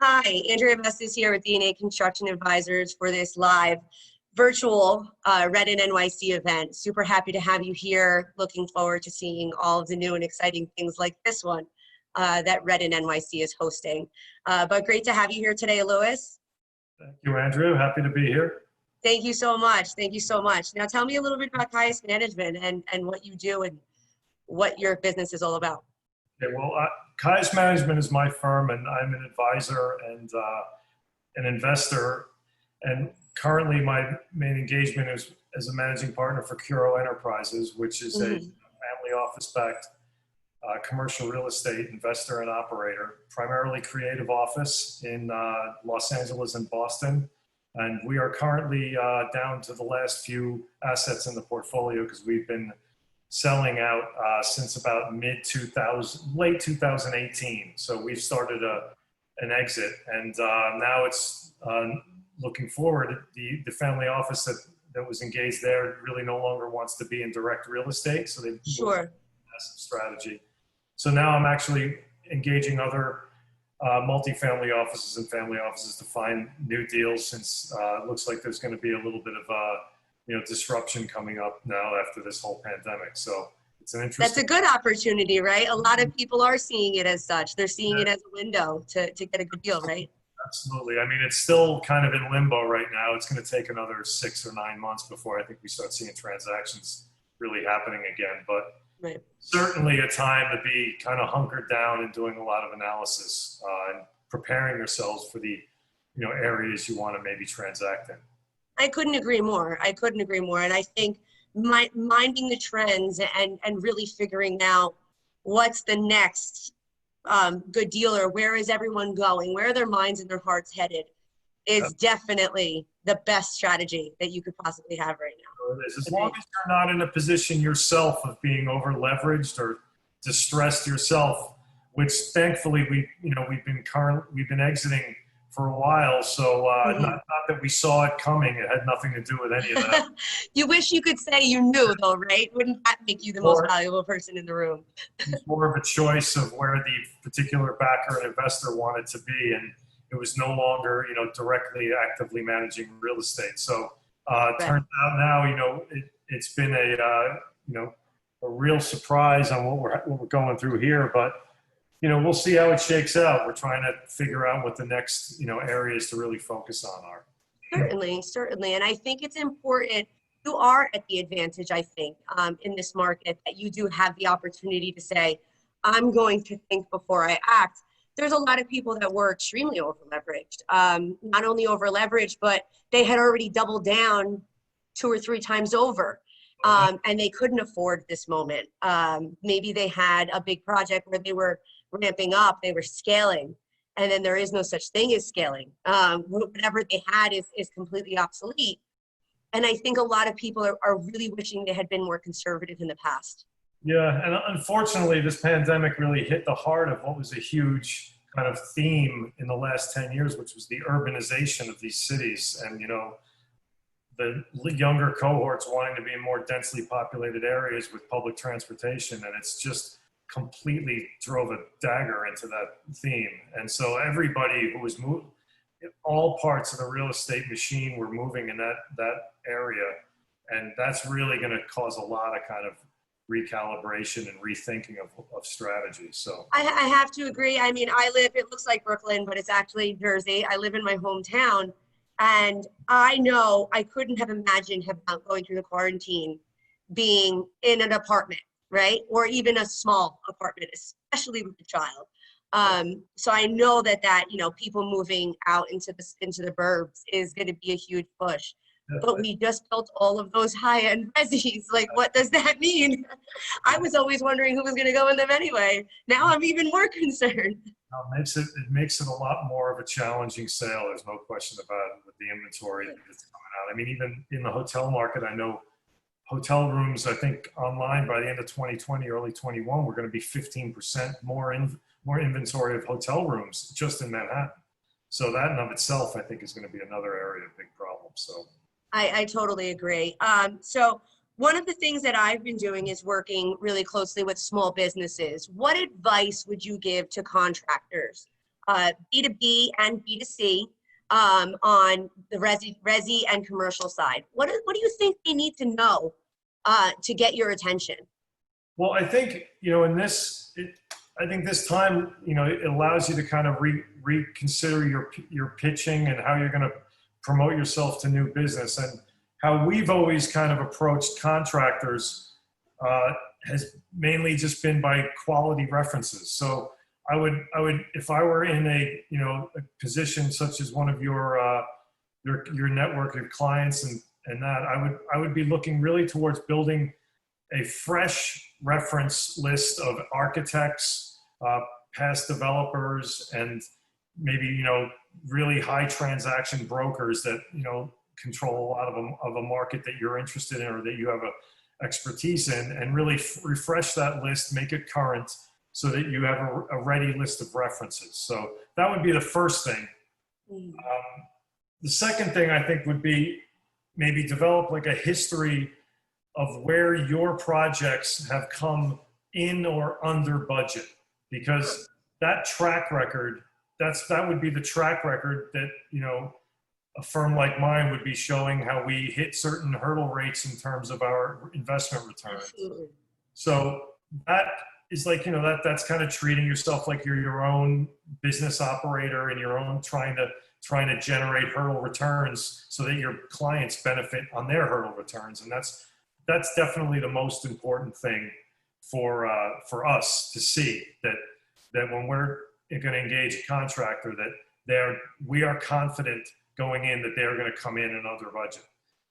Hi, Andrea Mesis here with DNA Construction Advisors for this live virtual REDinNYC event. Super happy to have you here. Looking forward to seeing all of the new and exciting things like this one that REDinNYC is hosting. But great to have you here today, Louis. Thank you, Andrew. Happy to be here. Thank you so much. Thank you so much. Now tell me a little bit about Caius Management and what you do and what your business is all about. Okay, well, Caius Management is my firm, and I'm an advisor and an investor. And currently, my main engagement is as a managing partner for Curo Enterprises, which is a family office-backed commercial real estate investor and operator, primarily creative office in Los Angeles and Boston. And we are currently down to the last few assets in the portfolio because we've been selling out since about late 2018. So we've started an exit, and now it's looking forward. The family office that was engaged there really no longer wants to be in direct real estate, so they've moved to asset strategy. So now I'm actually engaging other multifamily offices and family offices to find new deals, since it looks like there's going to be a little bit of disruption coming up now after this whole pandemic. So it's an interesting. That's a good opportunity, right? A lot of people are seeing it as such. They're seeing it as a window to get a good deal, right? Absolutely. I mean, it's still kind of in limbo right now. It's going to take another 6 or 9 months before I think we start seeing transactions really happening again. But certainly a time to be kind of hunkered down and doing a lot of analysis and preparing yourselves for the areas you want to maybe transact in. I couldn't agree more. I couldn't agree more. And I think minding the trends and really figuring out what's the next good deal, or where is everyone going, where are their minds and their hearts headed, is definitely the best strategy that you could possibly have right now. As long as you're not in a position yourself of being over leveraged or distressed yourself, which thankfully we've been exiting for a while, so not that we saw it coming. It had nothing to do with any of that. You wish you could say you knew, though, right? Wouldn't that make you the most valuable person in the room? It's more of a choice of where the particular backer and investor wanted to be, and it was no longer directly actively managing real estate. So turns out now it's been a real surprise on what we're going through here, but we'll see how it shakes out. We're trying to figure out what the next, areas to really focus on are. Certainly. And I think it's important. You are at the advantage, I think, in this market, that you do have the opportunity to say, I'm going to think before I act. There's a lot of people that were extremely over-leveraged. Not only over-leveraged, but they had already doubled down 2 or 3 times over. And they couldn't afford this moment. Maybe they had a big project where they were ramping up, they were scaling, and then there is no such thing as scaling. Whatever they had is completely obsolete. And I think a lot of people are really wishing they had been more conservative in the past. Yeah, and unfortunately, this pandemic really hit the heart of what was a huge kind of theme in the last 10 years, which was the urbanization of these cities. And, the younger cohorts wanting to be in more densely populated areas with public transportation. And it's just completely drove a dagger into that theme. And so everybody who was all parts of the real estate machine were moving in that area. And that's really going to cause a lot of kind of recalibration and rethinking of strategy. So I have to agree. I mean, it looks like Brooklyn, but it's actually Jersey. I live in my hometown, and I know I couldn't have imagined going through the quarantine being in an apartment, right? Or even a small apartment, especially with a child. So I know that people moving out into the burbs is going to be a huge push. But we just built all of those high-end resis. Like, what does that mean? I was always wondering who was going to go in them anyway. Now I'm even more concerned. It makes it a lot more of a challenging sale. There's no question about it, with the inventory that's coming out. I mean, even in the hotel market, I know hotel rooms, I think online by the end of 2020, early 21, we're going to be 15% more inventory of hotel rooms just in Manhattan. So that in of itself, I think, is going to be another area of big problem. So I totally agree. So one of the things that I've been doing is working really closely with small businesses. What advice would you give to contractors B2B and B2C on the resi and commercial side. What do you think they need to know to get your attention? Well, I think, I think this time, it allows you to kind of reconsider your pitching and how you're going to promote yourself to new business. And how we've always kind of approached contractors has mainly just been by quality references. So I would, if I were in a position such as one of your network of clients and that, I would be looking really towards building a fresh reference list of architects, past developers, and maybe, really high transaction brokers that, control a lot of a market that you're interested in or that you have a expertise in, and really refresh that list, make it current so that you have a ready list of references. So that would be the first thing. The second thing I think would be maybe develop like a history of where your projects have come in or under budget, because that track record, that would be the track record that, a firm like mine would be showing how we hit certain hurdle rates in terms of our investment returns. Absolutely. So that is like, that's kind of treating yourself like you're your own business operator and your own trying to generate hurdle returns so that your clients benefit on their hurdle returns. And that's definitely the most important thing for us to see, that when we're going to engage a contractor, that we are confident going in that they're going to come in and under budget.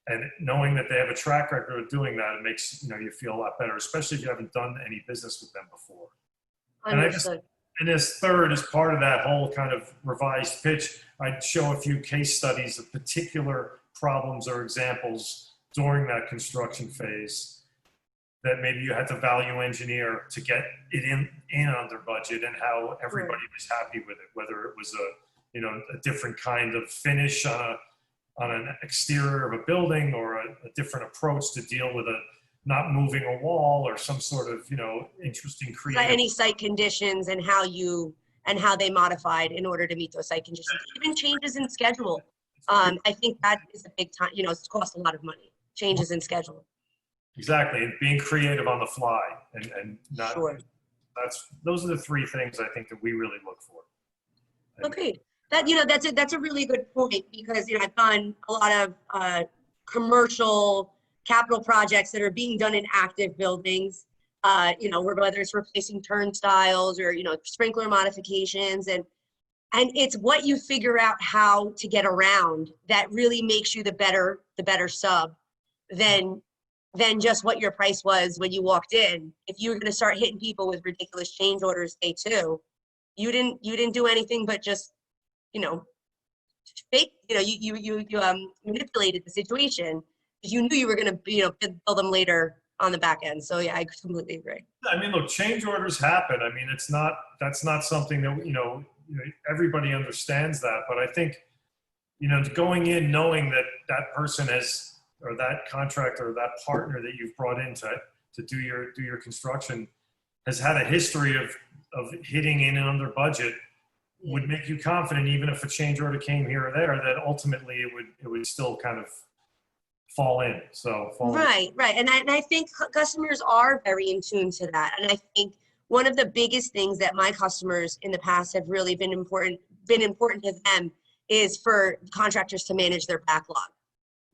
And knowing that they have a track record of doing that, it makes you feel a lot better, especially if you haven't done any business with them before. Understood. And as third, as part of that whole kind of revised pitch, I'd show a few case studies of particular problems or examples during that construction phase that maybe you had to value engineer to get it in under budget, and how everybody was happy with it, whether it was a different kind of finish on an exterior of a building, or a different approach to deal with not moving a wall, or some sort of, interesting creative. Any site conditions and how they modified in order to meet those site conditions. Even changes in schedule. I think that is a big time, it's cost a lot of money, changes in schedule. Exactly, and being creative on the fly and not, sure. Those are the three things I think that we really look for. Okay. That's a really good point, because I've done a lot of commercial capital projects that are being done in active buildings, whether it's replacing turnstiles or sprinkler modifications, and it's what you figure out how to get around that really makes you the better sub than just what your price was when you walked in. If you were going to start hitting people with ridiculous change orders day two, you didn't do anything but just fake, you manipulated the situation because you knew you were going to, bill them later on the back end. So yeah, I completely agree. I mean, look, change orders happen. I mean, that's not something that, everybody understands that. But I think, going in knowing that person has, or that contractor or that partner that you've brought in to do your construction has had a history of hitting in and under budget, would make you confident, even if a change order came here or there, that ultimately it would still kind of fall in. Right. And I think customers are very in tune to that. And I think one of the biggest things that my customers in the past have really been important to them is for contractors to manage their backlog.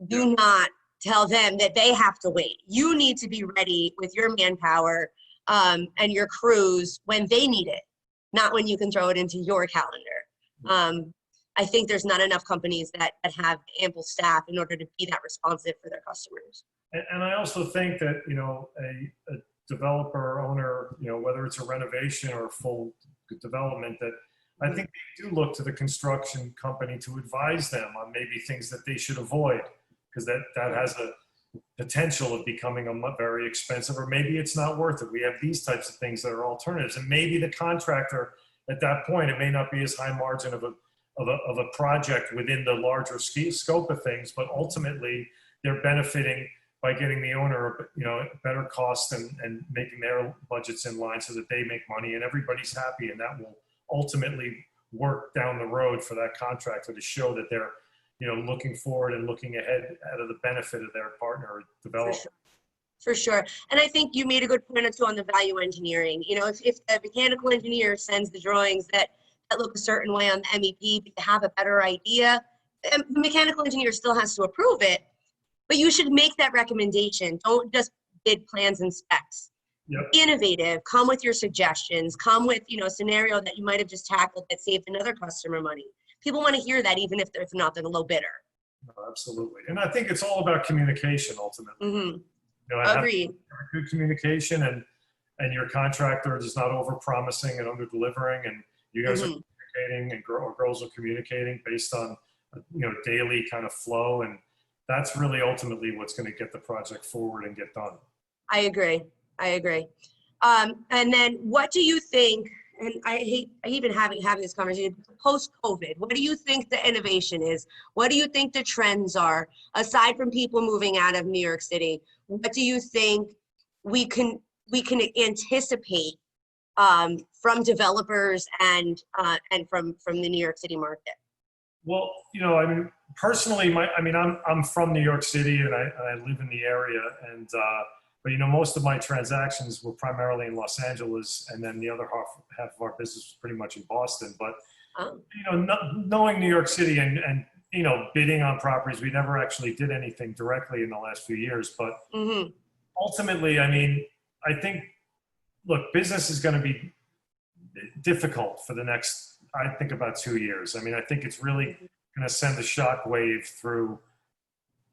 Do not tell them that they have to wait. You need to be ready with your manpower and your crews when they need it, not when you can throw it into your calendar. I think there's not enough companies that have ample staff in order to be that responsive for their customers. And I also think that, a developer owner, whether it's a renovation or a full development, that I think they do look to the construction company to advise them on maybe things that they should avoid, because that has a potential of becoming very expensive, or maybe it's not worth it. We have these types of things that are alternatives, and maybe the contractor at that point, it may not be as high margin of a project within the larger scope of things, but ultimately they're benefiting by getting the owner, a better cost and making their budgets in line so that they make money and everybody's happy, and that will ultimately work down the road for that contractor to show that they're, looking forward and looking ahead out of the benefit of their partner or developer. For sure. And I think you made a good point too on the value engineering. If the mechanical engineer sends the drawings that look a certain way on the MEP, but you have a better idea, the mechanical engineer still has to approve it, but you should make that recommendation. Don't just bid plans and specs. Yep. Innovative, come with your suggestions, come with, a scenario that you might have just tackled that saved another customer money. People want to hear that even if they're not the low bidder. No, absolutely. And I think it's all about communication ultimately. Mm-hmm. Agreed. Have good communication and your contractor is not over promising and under delivering, and you guys are communicating and girls are communicating based on, daily kind of flow. And that's really ultimately what's going to get the project forward and get done. I agree. And then what do you think, and I hate even having this conversation, post-COVID, what do you think the innovation is? What do you think the trends are? Aside from people moving out of New York City, what do you think we can anticipate from developers and from the New York City market? Well, personally, I'm from New York City and I live in the area, and but most of my transactions were primarily in Los Angeles, and then the other half of our business was pretty much in Boston. But knowing New York City and bidding on properties, we never actually did anything directly in the last few years. But ultimately, I think, look, business is going to be difficult for the next, I think, about 2 years. I think it's really going to send a shockwave through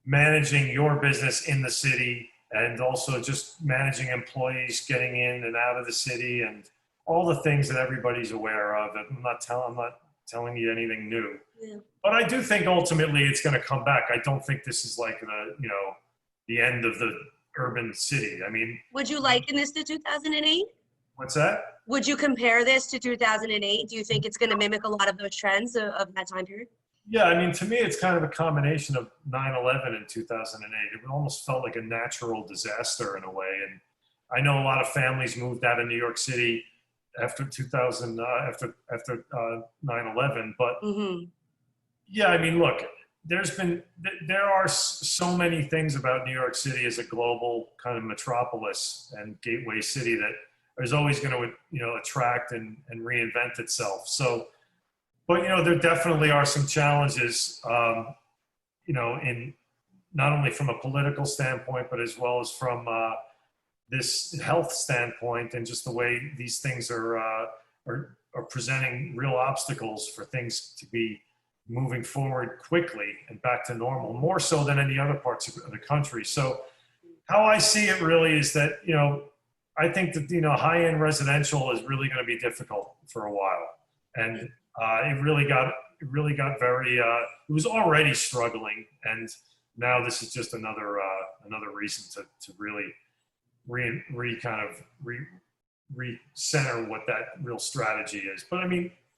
managing your business in the city, and also just managing employees getting in and out of the city and all the things that everybody's aware of. I'm not telling you anything new. Yeah. But I do think ultimately it's going to come back. I don't think this is like the end of the urban city. Would you liken this to 2008? What's that? Would you compare this to 2008? Do you think it's going to mimic a lot of those trends of that time period? Yeah, to me, it's kind of a combination of 9/11 and 2008. It almost felt like a natural disaster in a way. And I know a lot of families moved out of New York City after 2000, after 9/11. But yeah, look, there are so many things about New York City as a global kind of metropolis and gateway city that is always going to, attract and reinvent itself. So. But, there definitely are some challenges, in not only from a political standpoint, but as well as from this health standpoint, and just the way these things are presenting real obstacles for things to be moving forward quickly and back to normal, more so than any other parts of the country. So how I see it really is that, I think that, high-end residential is really going to be difficult for a while. And it really got very, it was already struggling, and now this is just another reason to really recenter what that real strategy is. But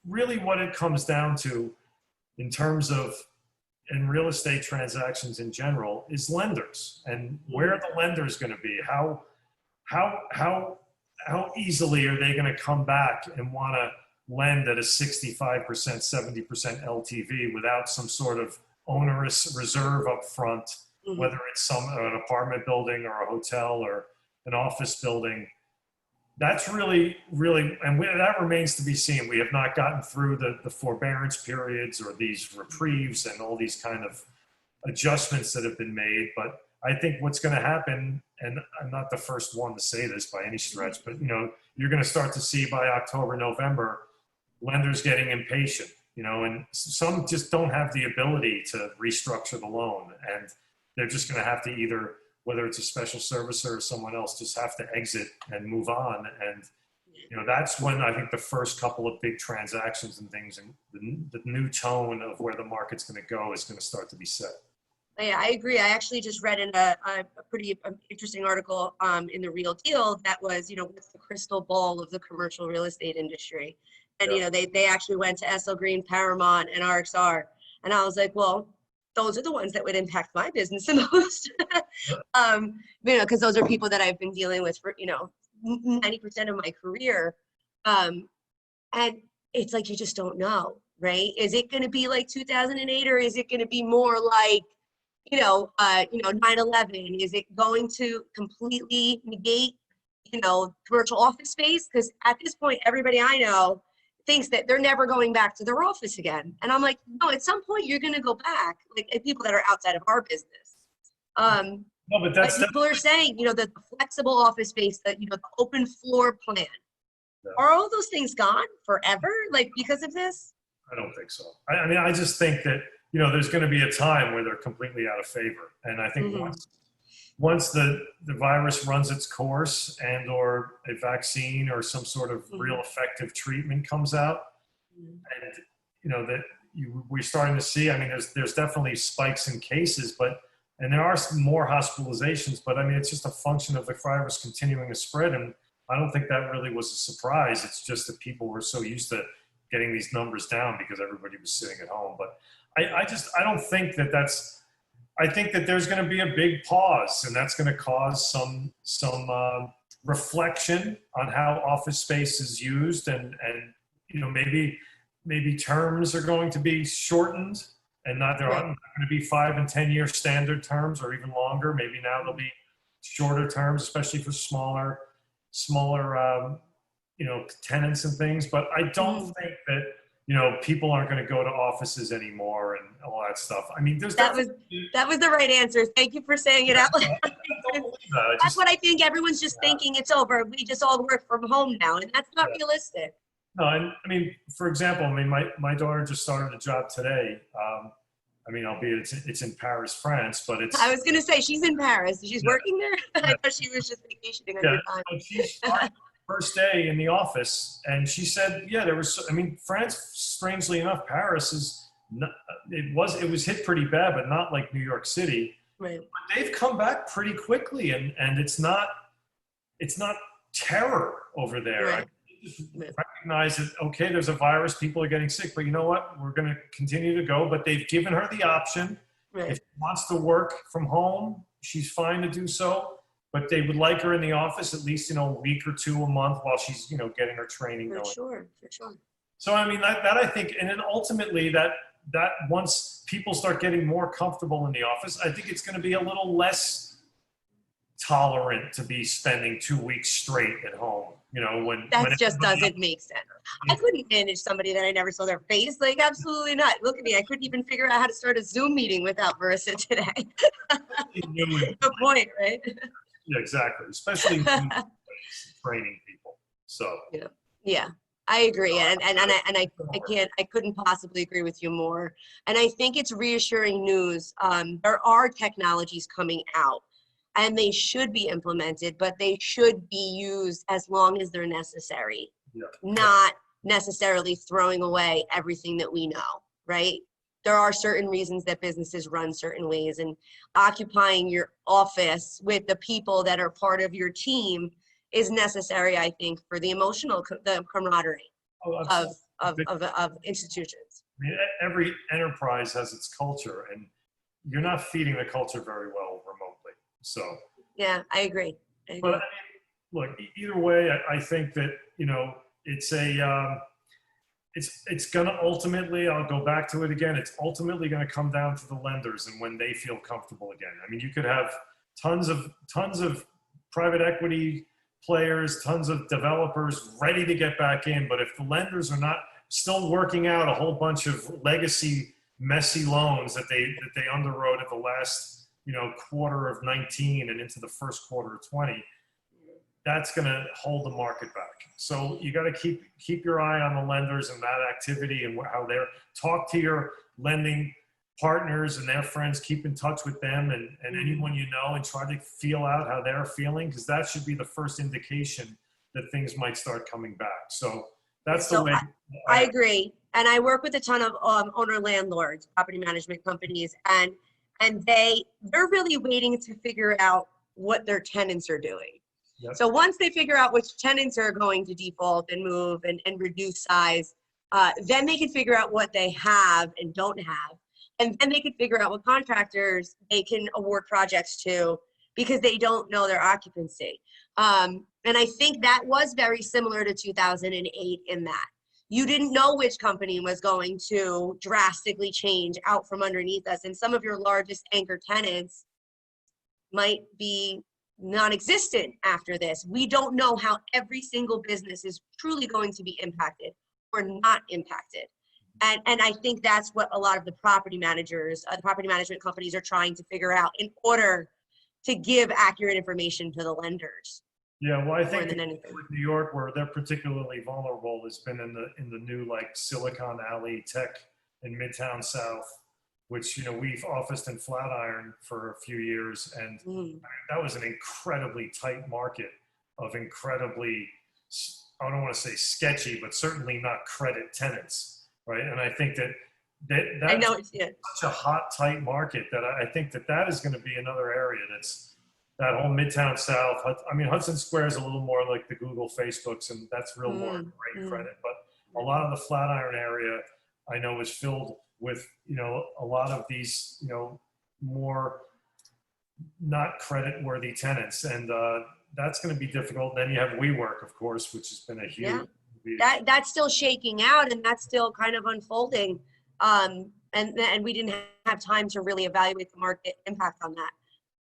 really what it comes down to in terms of in real estate transactions in general is lenders, and where are the lenders going to be? How easily are they going to come back and want to lend at a 65%, 70% LTV without some sort of onerous reserve up front, whether it's an apartment building or a hotel or an office building? That's really, and that remains to be seen. We have not gotten through the forbearance periods or these reprieves and all these kind of adjustments that have been made. But I think what's going to happen, and I'm not the first one to say this by any stretch, but you're going to start to see by October, November, lenders getting impatient, and some just don't have the ability to restructure the loan, and they're just going to have to either, whether it's a special servicer or someone else, just have to exit and move on. And that's when I think the first couple of big transactions and things, and the new tone of where the market's going to go is going to start to be set. Yeah, I agree. I actually just read in a pretty interesting article in the Real Deal that was, what's the crystal ball of the commercial real estate industry? And, they actually went to SL Green, Paramount, and RXR. And I was like, well, those are the ones that would impact my business the most. Because those are people that I've been dealing with for, 90% of my career. And, it's like you just don't know, right? Is it going to be like 2008, or is it going to be more like, 9/11? Is it going to completely negate, commercial office space? Because at this point, everybody I know thinks that they're never going back to their office again. And I'm like, no, at some point you're going to go back, like people that are outside of our business. No, but But people are saying, the flexible office space, that, the open floor plan. Yeah. Are all those things gone forever, like because of this? I don't think so. I mean, I just think that, there's going to be a time where they're completely out of favor. And I think once the virus runs its course, and or a vaccine or some sort of real effective treatment comes out, and, we're starting to see, I mean, there's definitely spikes in cases, and there are some more hospitalizations, but I mean, it's just a function of the virus continuing to spread. And I don't think that really was a surprise. It's just that people were so used to getting these numbers down because everybody was sitting at home. But I don't think I think that there's going to be a big pause, and that's going to cause some reflection on how office space is used, and maybe terms are going to be shortened, and there aren't going to be 5 and 10 year standard terms, or even longer. Maybe now there'll be shorter terms, especially for smaller tenants and things. But I don't think that people aren't going to go to offices anymore and all that stuff. I mean, that was the right answer. Thank you for saying it out loud. That's what I think. Everyone's just thinking it's over. We just all work from home now, and that's not realistic. No, and I mean, for example, my daughter just started a job today. I mean, albeit it's in Paris, France, but it's. I was going to say, she's in Paris. She's working there? I thought she was just vacationing on your time. She started first day in the office, and she said, France, strangely enough, Paris is not, it was hit pretty bad, but not like New York City. Right. But they've come back pretty quickly, and it's not terror over there. Right. Recognize that, okay, there's a virus, people are getting sick, but you know what? We're going to continue to go. But they've given her the option. Right. If she wants to work from home, she's fine to do so. But they would like her in the office at least, a week or two a month while she's, getting her training going. For sure. So, I mean, that I think, and then ultimately that once people start getting more comfortable in the office, I think it's going to be a little less tolerant to be spending 2 weeks straight at home. Just doesn't make sense. I couldn't manage somebody that I never saw their face. Like, absolutely not. Look at me. I couldn't even figure out how to start a Zoom meeting without Marissa today. Good point, right? Yeah, exactly. Especially training people. So yeah, I agree, and I couldn't possibly agree with you more. And I think it's reassuring news. There are technologies coming out, and they should be implemented, but they should be used as long as they're necessary, not necessarily throwing away everything that we know, right? There are certain reasons that businesses run certain ways, and occupying your office with the people that are part of your team is necessary, I think, for the emotional, the camaraderie of institutions. I mean, every enterprise has its culture, and you're not feeding the culture very well remotely. So. Yeah, I agree. But I mean, look, either way, I think that, it's a, it's going to ultimately, I'll go back to it again, it's ultimately going to come down to the lenders and when they feel comfortable again. I mean, you could have tons of private equity players, tons of developers ready to get back in, but if the lenders are not still working out a whole bunch of legacy messy loans that they underwrote at the last, quarter of 19 and into the first quarter of 20, that's going to hold the market back. So you got to keep your eye on the lenders and that activity and how they're, talk to your lending partners and their friends, keep in touch with them and anyone and try to feel out how they're feeling, because that should be the first indication that things might start coming back. So that's the way. I agree. And I work with a ton of owner landlords, property management companies, and they're really waiting to figure out what their tenants are doing. Yep. So once they figure out which tenants are going to default and move and reduce size, then they can figure out what they have and don't have. And then they can figure out what contractors they can award projects to because they don't know their occupancy. And I think that was very similar to 2008 in that, you didn't know which company was going to drastically change out from underneath us. And some of your largest anchor tenants might be non-existent after this. We don't know how every single business is truly going to be impacted or not impacted. And I think that's what a lot of the property managers, the property management companies are trying to figure out in order to give accurate information to the lenders. Yeah, well, I think than anything. with New York, where they're particularly vulnerable, has been in the new like Silicon Alley tech in Midtown South, which, you know, we've officed in Flatiron for a few years, and I mean, that was an incredibly tight market of incredibly, I don't want to say sketchy, but certainly not credit tenants, right? And I think that's I know it's such a hot, tight market that I think that is going to be another area that's that whole Midtown South. I mean, Hudson Square is a little more like the Google, Facebooks, and that's real more great credit. But a lot of the Flatiron area, I know, is filled with, you know, a lot of these, you know, more not credit-worthy tenants, and that's going to be difficult. Then you have WeWork, of course, which has been a huge. Yeah. That's still shaking out, and that's still kind of unfolding. And we didn't have time to really evaluate the market impact on that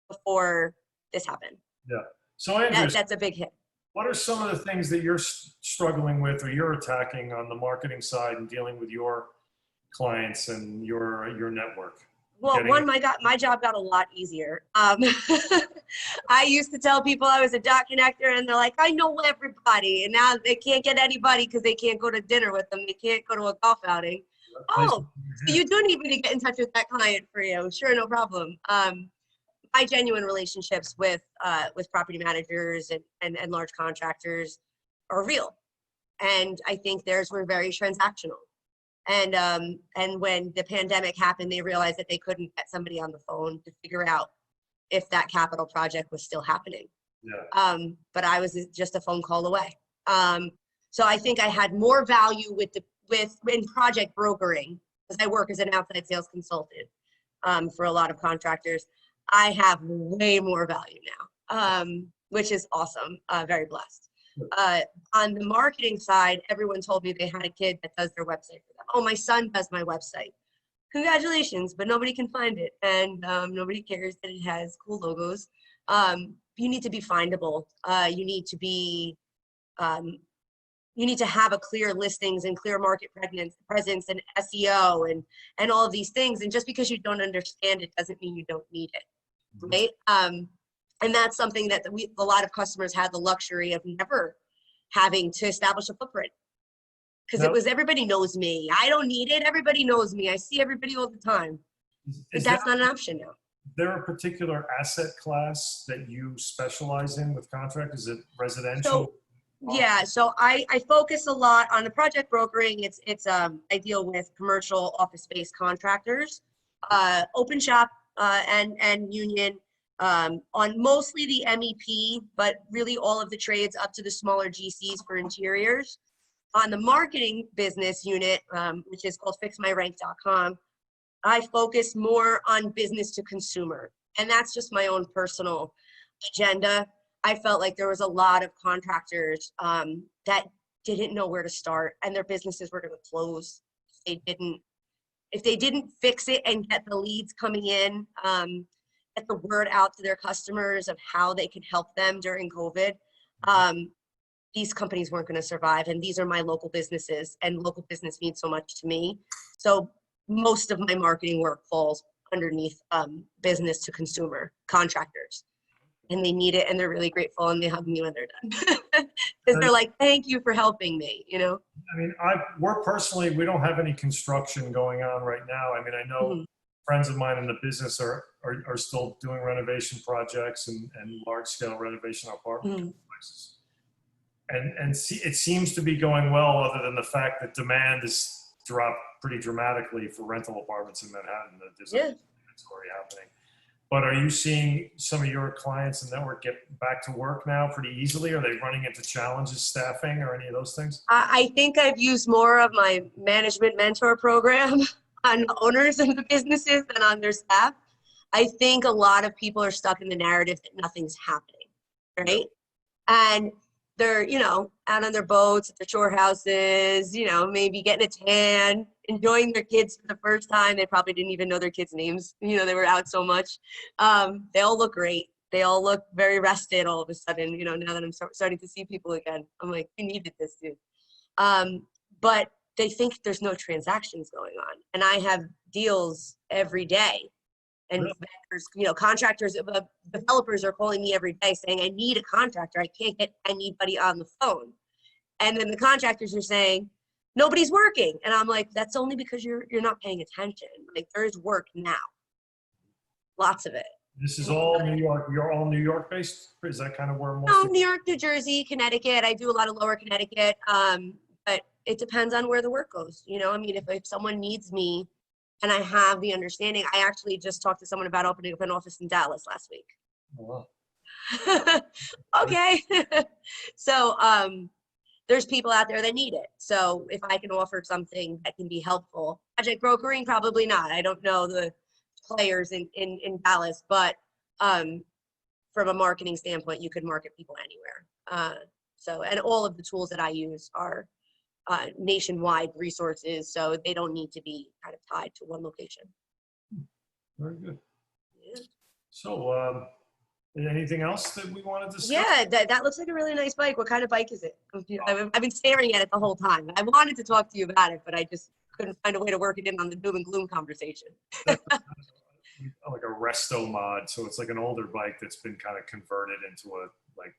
before this happened. Yeah. So Andrew, that's a big hit. What are some of the things that you're struggling with or you're attacking on the marketing side and dealing with your clients and your network? Well, my job got a lot easier. I used to tell people I was a dot connector, and they're like, I know everybody. And now they can't get anybody because they can't go to dinner with them. They can't go to a golf outing. Oh, so you do need me to get in touch with that client for you. Sure, no problem. My genuine relationships with property managers and large contractors are real. And I think theirs were very transactional. And when the pandemic happened, they realized that they couldn't get somebody on the phone to figure out if that capital project was still happening. Yeah. But I was just a phone call away. So I think I had more value in project brokering, because I work as an outside sales consultant for a lot of contractors. I have way more value now, which is awesome. Very blessed. On the marketing side, everyone told me they had a kid that does their website for them. Oh, my son does my website. Congratulations, but nobody can find it, and nobody cares that it has cool logos. You need to be findable. You need to have a clear listings and clear market presence and SEO and all of these things. And just because you don't understand it doesn't mean you don't need it, right? And that's something that a lot of customers had the luxury of never having to establish a footprint. Because it was, everybody knows me. I don't need it. Everybody knows me. I see everybody all the time. But that's not an option now. Is there a particular asset class that you specialize in with contract? Is it residential? So I focus a lot on the project brokering. I deal with commercial office space contractors, open shop and union, on mostly the MEP, but really all of the trades up to the smaller GCs for interiors. On the marketing business unit, which is called fixmyrank.com, I focus more on business to consumer. And that's just my own personal agenda. I felt like there was a lot of contractors that didn't know where to start, and their businesses were going to close if they didn't fix it and get the leads coming in, get the word out to their customers of how they could help them during COVID. These companies weren't going to survive, and these are my local businesses, and local business means so much to me. So most of my marketing work falls underneath business to consumer contractors. And they need it, and they're really grateful, and they hug me when they're done. Because they're like, thank you for helping me, you know? I mean, we don't have any construction going on right now. I mean, I know friends of mine in the business are still doing renovation projects and large-scale renovation apartment complexes. And it seems to be going well, other than the fact that demand has dropped pretty dramatically for rental apartments in Manhattan. There's an inventory happening. But are you seeing some of your clients and network get back to work now pretty easily? Are they running into challenges staffing or any of those things? I think I've used more of my management mentor program on the owners of the businesses than on their staff. I think a lot of people are stuck in the narrative that nothing's happening, right? And they're, you know, out on their boats, at their shore houses, you know, maybe getting a tan, enjoying their kids for the first time. They probably didn't even know their kids' names. You know, they were out so much. They all look great. They all look very rested all of a sudden, you know, now that I'm starting to see people again. I'm like, we needed this, dude. But they think there's no transactions going on. And I have deals every day. And vendors, you know, contractors, developers are calling me every day saying, I need a contractor. I can't get anybody on the phone. And then the contractors are saying, nobody's working. And I'm like, that's only because you're not paying attention. Like, there's work now. Lots of it. This is all New York. You're all New York based? Is that kind of where most No, New York, New Jersey, Connecticut. I do a lot of lower Connecticut. But it depends on where the work goes. You know, I mean, if someone needs me, and I have the understanding. I actually just talked to someone about opening up an office in Dallas last week. Oh, wow. Okay. So there's people out there that need it. So if I can offer something that can be helpful, project brokering, probably not. I don't know the players in Dallas, but from a marketing standpoint, you could market people anywhere. So, and all of the tools that I use are nationwide resources, so they don't need to be kind of tied to one location. Very good. Yeah. So, anything else that we want to discuss? Yeah, that looks like a really nice bike. What kind of bike is it? I've been staring at it the whole time. I wanted to talk to you about it, but I just couldn't find a way to work it in on the doom and gloom conversation. Like a resto mod, so it's like an older bike that's been kind of converted into a like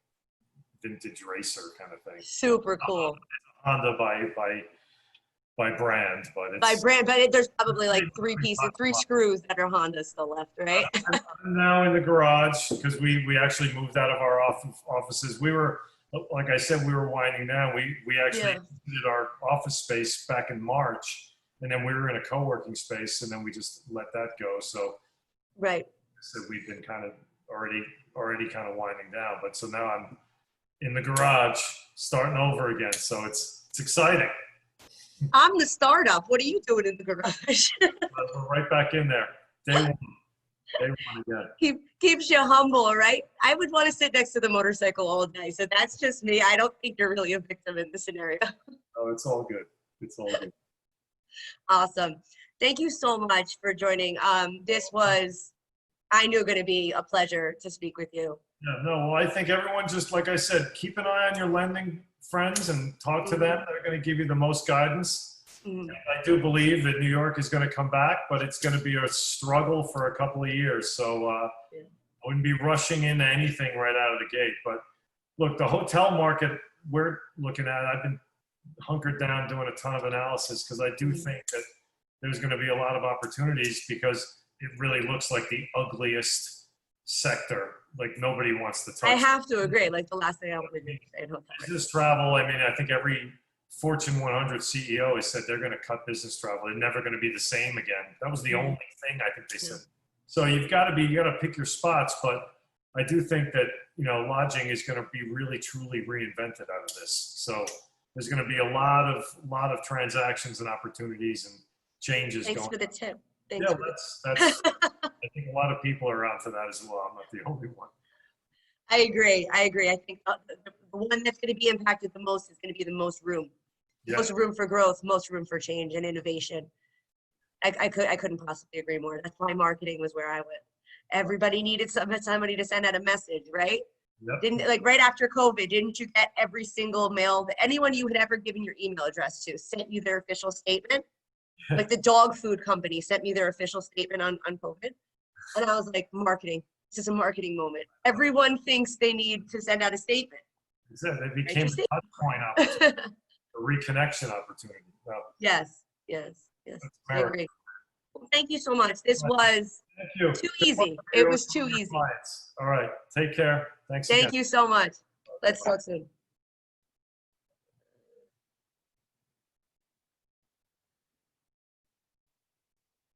vintage racer kind of thing. Super cool. Honda by brand, but it's by brand, but there's probably like three screws that are Honda still left, right? I'm now in the garage because we actually moved out of our offices. We were, like I said, we were winding down. We actually did our office space back in March, and then we were in a co-working space, and then we just let that go. So right. So we've been kind of already kind of winding down, but so now I'm in the garage starting over again. So it's exciting. I'm the startup. What are you doing in the garage? We're right back in there. Day one. Day one again. Keeps you humble, right? I would want to sit next to the motorcycle all day. So that's just me. I don't think you're really a victim in this scenario. Oh, it's all good. It's all good. Awesome. Thank you so much for joining. This was, I knew, going to be a pleasure to speak with you. Yeah, no, well, I think everyone, just like I said, keep an eye on your lending friends and talk to them. They're going to give you the most guidance. I do believe that New York is going to come back, but it's going to be a struggle for a couple of years. So I wouldn't be rushing into anything right out of the gate. But look, the hotel market we're looking at, I've been hunkered down doing a ton of analysis because I do think that there's going to be a lot of opportunities because it really looks like the ugliest sector. Like nobody wants to touch. I have to agree. Like the last thing I want to do is say hotel. Business travel. I mean, I think every Fortune 100 CEO has said they're going to cut business travel. They're never going to be the same again. That was the only thing I think they said. So you got to pick your spots. But I do think that, you know, lodging is going to be really, truly reinvented out of this. So there's going to be a lot of transactions and opportunities and changes. Thanks going for the on. tip. Yeah, that's I think a lot of people are out for that as well. I'm not the only one. I agree. I think the one that's going to be impacted the most is going to be the most room. Most room for growth, most room for change and innovation. I couldn't possibly agree more. That's why marketing was where I went. Everybody needed somebody to send out a message, right? Yep. Didn't, like right after COVID, didn't you get every single mail that anyone you had ever given your email address to sent you their official statement? Like the dog food company sent me their official statement on COVID. And I was like, marketing. This is a marketing moment. Everyone thinks they need to send out a statement. They became a touch point opportunity, a reconnection opportunity. Well, yes. I agree. Well, thank you so much. This was too easy. It was too easy. All right. Take care. Thanks Thank again. you so much. Let's talk soon.